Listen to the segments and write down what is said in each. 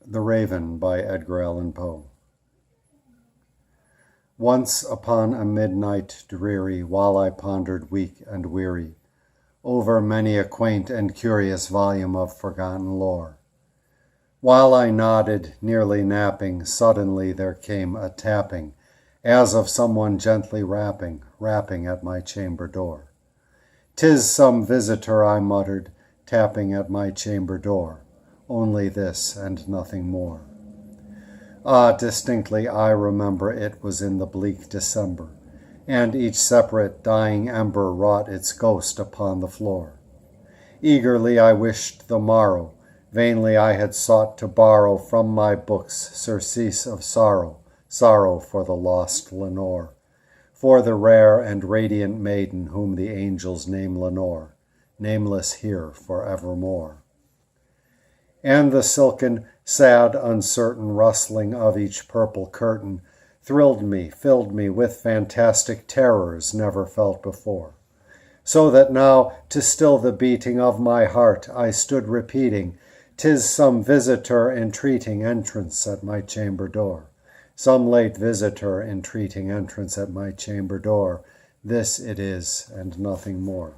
The Raven by Edgar Allan Poe. Once upon a midnight dreary, while I pondered weak and weary over many a quaint and curious volume of forgotten lore, while I nodded, nearly napping, suddenly there came a tapping, as of someone gently rapping at my chamber door. "'Tis some visitor," I muttered, tapping at my chamber door. Only this and nothing more. Ah, distinctly I remember it was in the bleak December, and each separate dying ember wrought its ghost upon the floor. Eagerly I wished the morrow, vainly I had sought to borrow from my books surcease of sorrow, sorrow for the lost Lenore, for the rare and radiant maiden whom the angels name Lenore, nameless here forevermore. And the silken, sad, uncertain rustling of each purple curtain thrilled me, filled me with fantastic terrors never felt before, so that now, to still the beating of my heart, I stood repeating, "'Tis some visitor entreating entrance at my chamber door, some late visitor entreating entrance at my chamber door. This it is, and nothing more."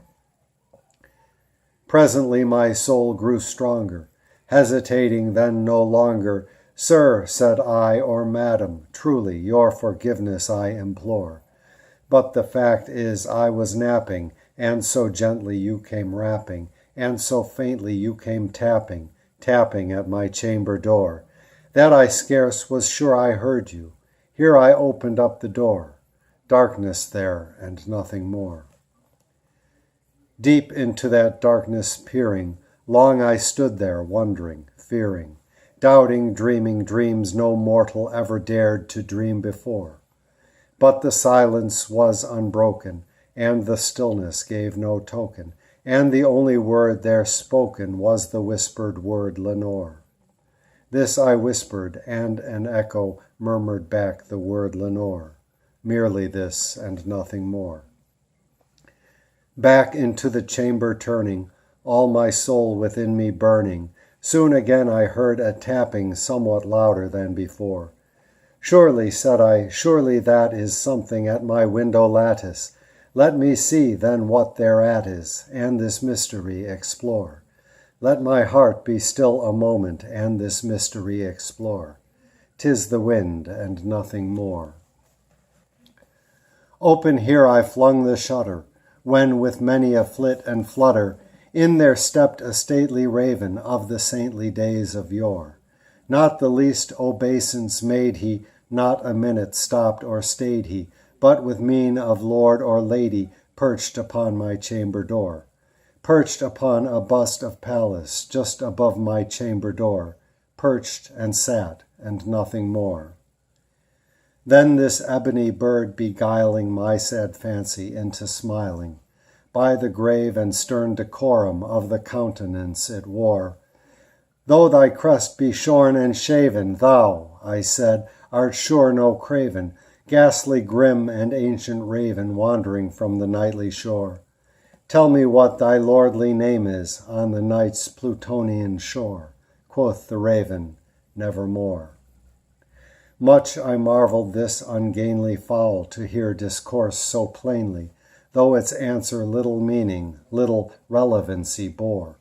Presently my soul grew stronger, hesitating then no longer. "Sir," said I, "or madam, truly your forgiveness I implore. But the fact is I was napping, and so gently you came rapping, and so faintly you came tapping at my chamber door, that I scarce was sure I heard you. Here I opened up the door. Darkness there, and nothing more." Deep into that darkness peering, long I stood there, wondering, fearing, doubting, dreaming dreams no mortal ever dared to dream before. But the silence was unbroken, and the stillness gave no token, and the only word there spoken was the whispered word Lenore. This I whispered, and an echo murmured back the word Lenore, merely this and nothing more. Back into the chamber turning, all my soul within me burning, soon again I heard a tapping somewhat louder than before. "Surely," said I, "surely that is something at my window lattice. Let me see then what thereat is, and this mystery explore. Let my heart be still a moment, and this mystery explore. 'Tis the wind, and nothing more." Open here I flung the shutter, when with many a flit and flutter in there stepped a stately raven of the saintly days of yore. Not the least obeisance made he, not a minute stopped or stayed he, but with mien of lord or lady perched upon my chamber door, perched upon a bust of Pallas just above my chamber door, perched and sat, and nothing more. Then this ebony bird beguiling my sad fancy into smiling, by the grave and stern decorum of the countenance it wore. "Though thy crest be shorn and shaven, thou," I said, "art sure no craven, ghastly grim and ancient raven wandering from the nightly shore. Tell me what thy lordly name is on the night's Plutonian shore." Quoth the raven, "Nevermore." Much I marveled this ungainly fowl to hear discourse so plainly, though its answer little meaning, little relevancy bore.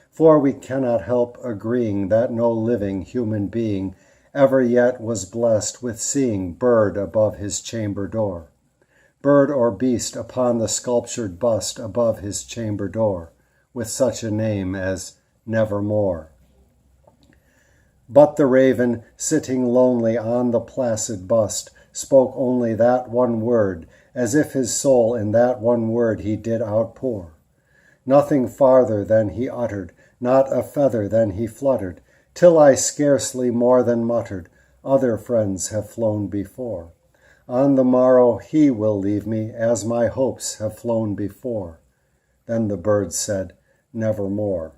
For we cannot help agreeing that no living human being ever yet was blessed with seeing bird above his chamber door, bird or beast upon the sculptured bust above his chamber door, with such a name as Nevermore. But the raven, sitting lonely on the placid bust, spoke only that one word, as if his soul in that one word he did outpour. Nothing farther than he uttered, not a feather than he fluttered, till I scarcely more than muttered, "Other friends have flown before. On the morrow he will leave me, as my hopes have flown before." Then the bird said, "Nevermore."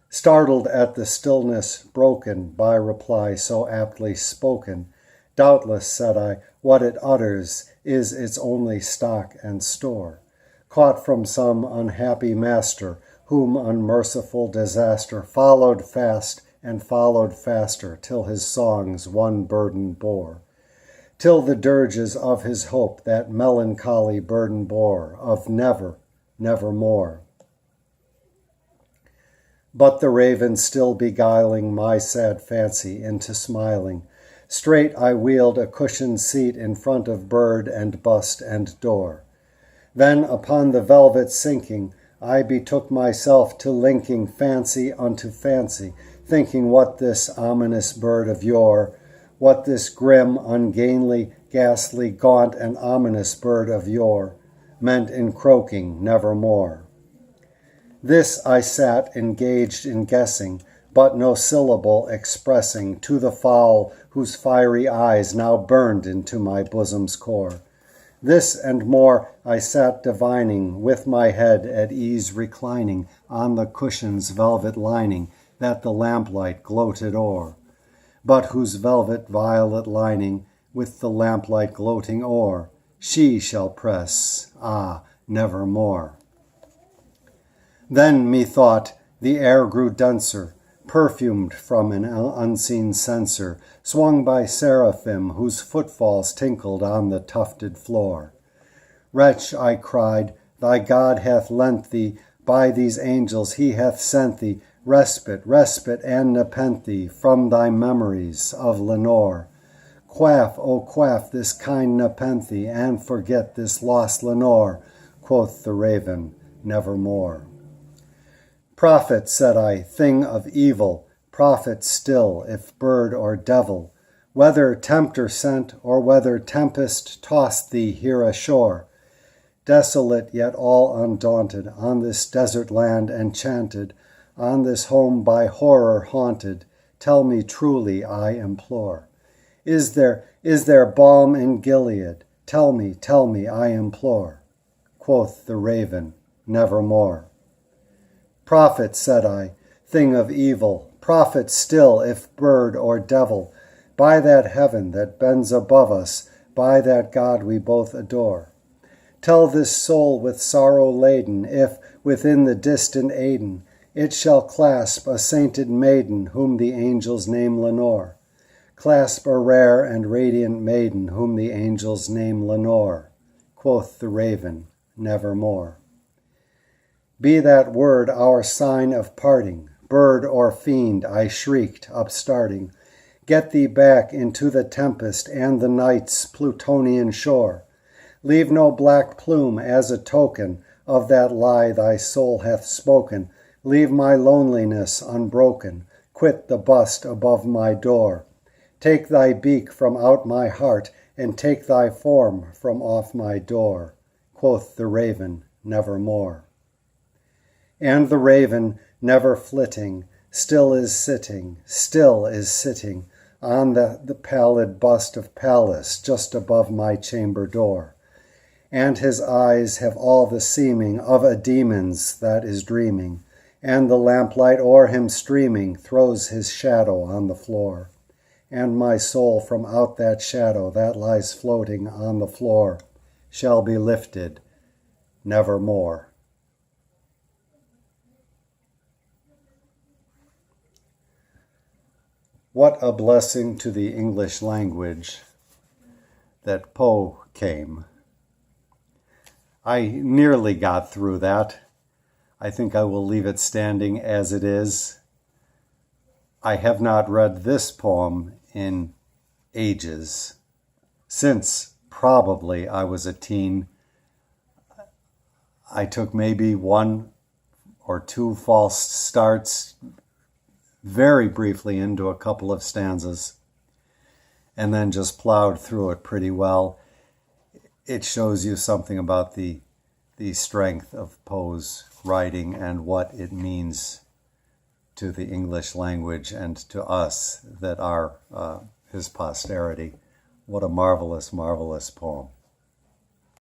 Startled at the stillness broken by reply so aptly spoken, "Doubtless," said I, "what it utters is its only stock and store, caught from some unhappy master whom unmerciful disaster followed fast and followed faster, till his songs one burden bore, till the dirges of his hope that melancholy burden bore, of never, nevermore. But the raven still beguiling my sad fancy into smiling, straight I wheeled a cushioned seat in front of bird and bust and door. Then upon the velvet sinking, I betook myself to linking fancy unto fancy, thinking what this ominous bird of yore, what this grim, ungainly, ghastly, gaunt, and ominous bird of yore meant in croaking nevermore. This I sat engaged in guessing, but no syllable expressing to the fowl whose fiery eyes now burned into my bosom's core. This and more I sat divining, with my head at ease reclining on the cushion's velvet lining that the lamplight gloated o'er, but whose velvet violet lining with the lamplight gloating o'er she shall press, nevermore. Then, methought, the air grew denser, perfumed from an unseen censer, swung by seraphim whose footfalls tinkled on the tufted floor. Wretch, I cried, thy God hath lent thee, by these angels he hath sent thee, respite, respite, and nepenthe from thy memories of Lenore. Quaff, O quaff this kind nepenthe, and forget this lost Lenore, quoth the raven, nevermore. Prophet, said I, thing of evil, prophet still, if bird or devil, whether tempter sent or whether tempest tossed thee here ashore, desolate yet all undaunted, on this desert land enchanted, on this home by horror haunted, tell me truly, I implore. Is there balm in Gilead? Tell me, I implore. Quoth the raven, nevermore. Prophet, said I, thing of evil, prophet still, if bird or devil, by that heaven that bends above us, by that God we both adore. Tell this soul with sorrow laden, if, within the distant Aidenn, it shall clasp a sainted maiden whom the angels name Lenore. Clasp a rare and radiant maiden whom the angels name Lenore. Quoth the raven, nevermore. Be that word our sign of parting, bird or fiend, I shrieked, upstarting. Get thee back into the tempest and the night's Plutonian shore. Leave no black plume as a token of that lie thy soul hath spoken. Leave my loneliness unbroken. Quit the bust above my door. Take thy beak from out my heart, and take thy form from off my door. Quoth the raven, nevermore. And the raven, never flitting, still is sitting on the pallid bust of Pallas just above my chamber door. And his eyes have all the seeming of a demon's that is dreaming, and the lamplight o'er him streaming throws his shadow on the floor. And my soul from out that shadow that lies floating on the floor shall be lifted nevermore. What a blessing to the English language that Poe came. I nearly got through that. I think I will leave it standing as it is. I have not read this poem in ages. Since probably I was a teen, I took maybe one or two false starts very briefly into a couple of stanzas and then just plowed through it pretty well. It shows you something about the strength of Poe's writing and what it means to the English language and to us that are his posterity. What a marvelous, marvelous poem.